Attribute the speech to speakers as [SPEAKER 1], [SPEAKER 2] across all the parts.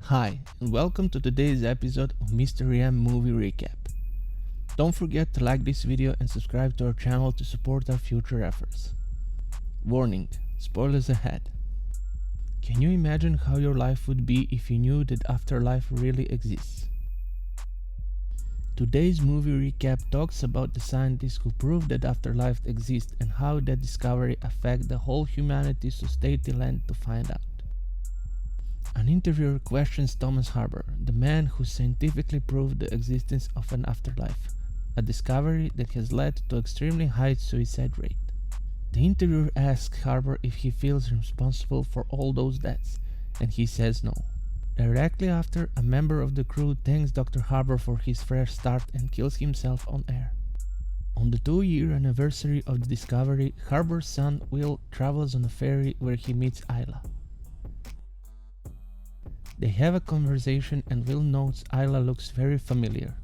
[SPEAKER 1] Hi, and welcome to today's episode of Mystery M Movie Recap. Don't forget to like this video and subscribe to our channel to support our future efforts. Warning, spoilers ahead. Can you imagine how your life would be if you knew that afterlife really exists? Today's movie recap talks about the scientists who proved that afterlife exists and how that discovery affects the whole humanity, so stay till end to find out. An interviewer questions Thomas Harbour, the man who scientifically proved the existence of an afterlife, a discovery that has led to extremely high suicide rate. The interviewer asks Harbour if he feels responsible for all those deaths, and he says no. Directly after, a member of the crew thanks Dr. Harbour for his fresh start and kills himself on air. On the 2-year anniversary of the discovery, Harbour's son Will travels on a ferry where he meets Isla. They have a conversation and Will notes Isla looks very familiar.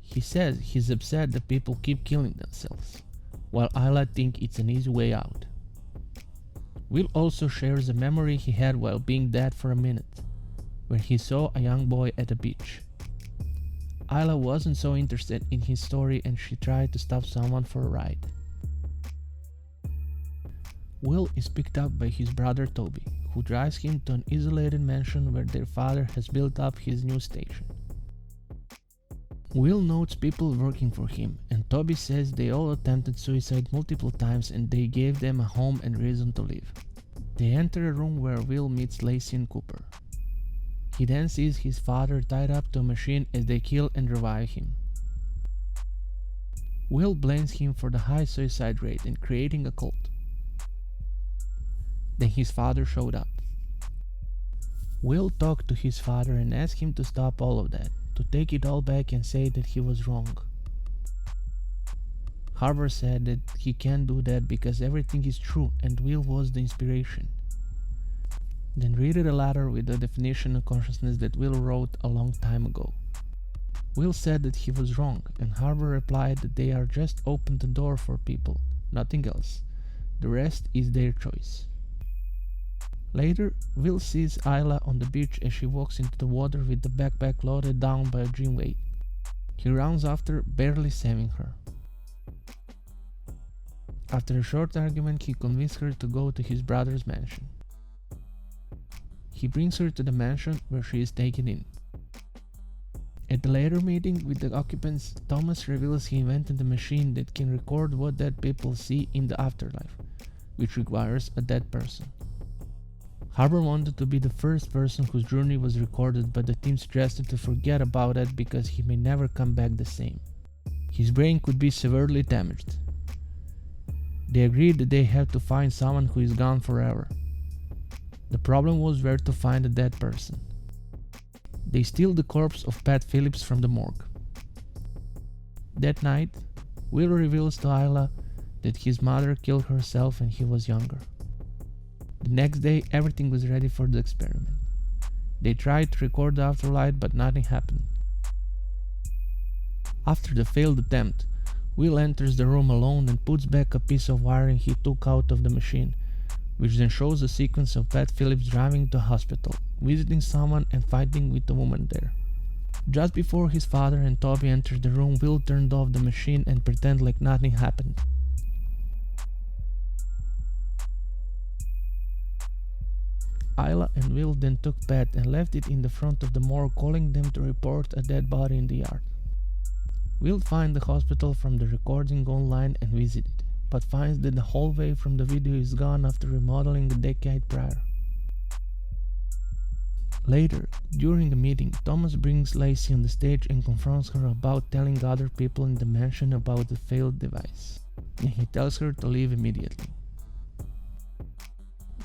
[SPEAKER 1] He says he's upset that people keep killing themselves, while Isla thinks it's an easy way out. Will also shares a memory he had while being dead for a minute, where he saw a young boy at a beach. Isla wasn't so interested in his story and she tried to stop someone for a ride. Will is picked up by his brother Toby, who drives him to an isolated mansion where their father has built up his new station. Will notes people working for him, and Toby says they all attempted suicide multiple times and they gave them a home and reason to live. They enter a room where Will meets Lacey and Cooper. He then sees his father tied up to a machine as they kill and revive him. Will blames him for the high suicide rate and creating a cult. Then his father showed up. Will talked to his father and asked him to stop all of that, to take it all back and say that he was wrong. Harbour said that he can't do that because everything is true and Will was the inspiration. Then read a letter with the definition of consciousness that Will wrote a long time ago. Will said that he was wrong and Harbour replied that they are just opened the door for people, nothing else. The rest is their choice. Later, Will sees Isla on the beach as she walks into the water with the backpack loaded down by a dream weight. He runs after, barely saving her. After a short argument, he convinces her to go to his brother's mansion. He brings her to the mansion where she is taken in. At the later meeting with the occupants, Thomas reveals he invented a machine that can record what dead people see in the afterlife, which requires a dead person. Harbour wanted to be the first person whose journey was recorded, but the team suggested to forget about it because he may never come back the same. His brain could be severely damaged. They agreed that they had to find someone who is gone forever. The problem was where to find a dead person. They steal the corpse of Pat Phillips from the morgue. That night, Will reveals to Isla that his mother killed herself when he was younger. The next day, everything was ready for the experiment. They tried to record the afterlife, but nothing happened. After the failed attempt, Will enters the room alone and puts back a piece of wiring he took out of the machine, which then shows a sequence of Pat Phillips driving to a hospital, visiting someone and fighting with a woman there. Just before his father and Toby entered the room, Will turned off the machine and pretended like nothing happened. Isla and Will then took Pat and left it in the front of the morgue, calling them to report a dead body in the yard. Will finds the hospital from the recording online and visits it, but finds that the hallway from the video is gone after remodeling the decade prior. Later, during a meeting, Thomas brings Lacey on the stage and confronts her about telling other people in the mansion about the failed device, and he tells her to leave immediately.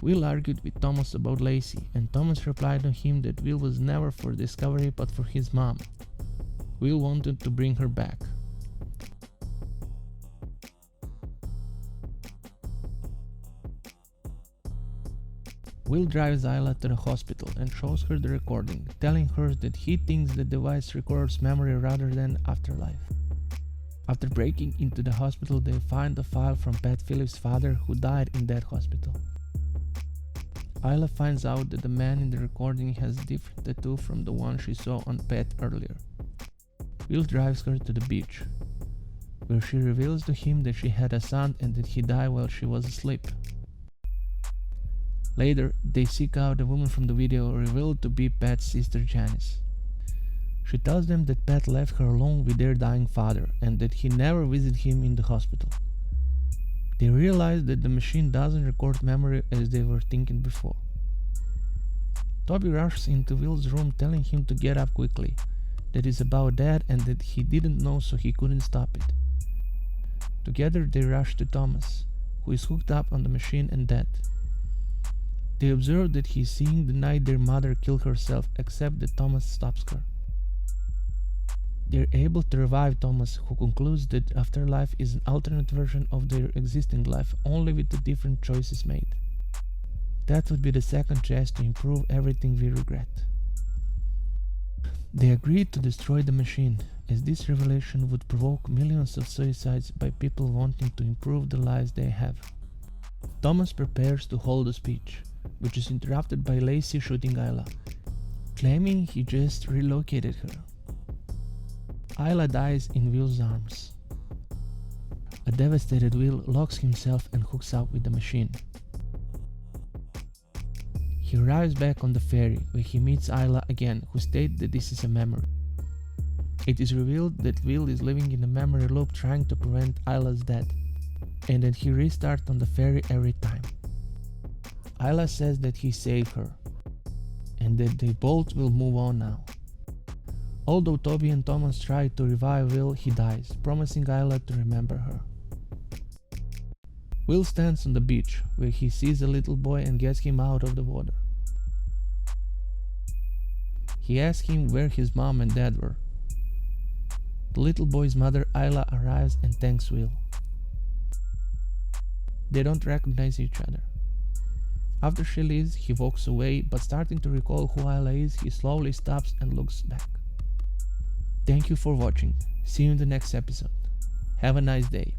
[SPEAKER 1] Will argued with Thomas about Lacey, and Thomas replied to him that Will was never for discovery but for his mom. Will wanted to bring her back. Will drives Isla to the hospital and shows her the recording, telling her that he thinks the device records memory rather than afterlife. After breaking into the hospital, they find a file from Pat Phillips' father who died in that hospital. Isla finds out that the man in the recording has a different tattoo from the one she saw on Pet earlier. Will drives her to the beach, where she reveals to him that she had a son and that he died while she was asleep. Later, they seek out the woman from the video revealed to be Pat's sister Janice. She tells them that Pat left her alone with their dying father and that he never visited him in the hospital. They realize that the machine doesn't record memory as they were thinking before. Toby rushes into Will's room telling him to get up quickly, that it's about Dad and that he didn't know so he couldn't stop it. Together they rush to Thomas, who is hooked up on the machine and dead. They observe that he is seeing the night their mother killed herself, except that Thomas stops her. They are able to revive Thomas, who concludes that afterlife is an alternate version of their existing life, only with the different choices made. That would be the second chance to improve everything we regret. They agreed to destroy the machine, as this revelation would provoke millions of suicides by people wanting to improve the lives they have. Thomas prepares to hold a speech, which is interrupted by Lacey shooting Isla, claiming he just relocated her. Isla dies in Will's arms. A devastated Will locks himself and hooks up with the machine. He arrives back on the ferry, where he meets Isla again, who states that this is a memory. It is revealed that Will is living in a memory loop trying to prevent Isla's death, and that he restarts on the ferry every time. Isla says that he saved her, and that they both will move on now. Although Toby and Thomas try to revive Will, he dies, promising Isla to remember her. Will stands on the beach, where he sees a little boy and gets him out of the water. He asks him where his mom and dad were. The little boy's mother, Isla, arrives and thanks Will. They don't recognize each other. After she leaves, he walks away, but starting to recall who Isla is, he slowly stops and looks back. Thank you for watching. See you in the next episode. Have a nice day.